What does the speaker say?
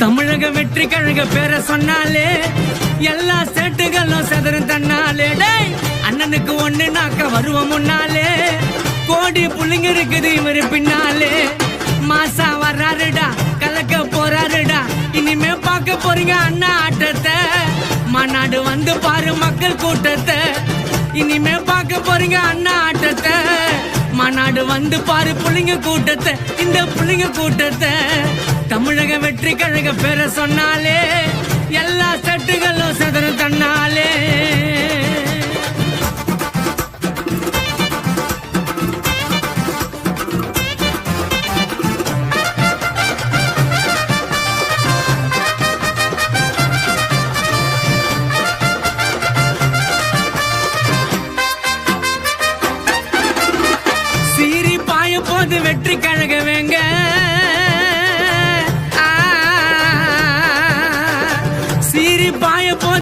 தமிழக வெற்றி கழக பேரை சொன்னாலே எல்லா சேட்டுகளும் செதறும் தன்னாலே. அண்ணனுக்கு ஒண்ணு நாக்க வருவோம் முன்னாலே, கோடி புள்ளிங்க இருக்குது இவரு பின்னாலே. மாசா வர்றாருடா, கலக்க போறாருடா, இனிமே பார்க்க போறீங்க அண்ணா ஆட்டத்தை. மாநாடு வந்து பாரு மக்கள் கூட்டத்தை, இனிமே பார்க்க போறீங்க அண்ணா ஆட்டத்தை. மாநாடு வந்து பாரு புள்ளிங்க கூட்டத்தை, இந்த புள்ளிங்க கூட்டத்தை. தமிழக வெற்றி கழக பேரை சொன்னாலே எல்லா சட்டுகளும் சதறும் தன்னாலே. சீரி பாய போது வெற்றி கழக வேங்க, சீரி பாய போது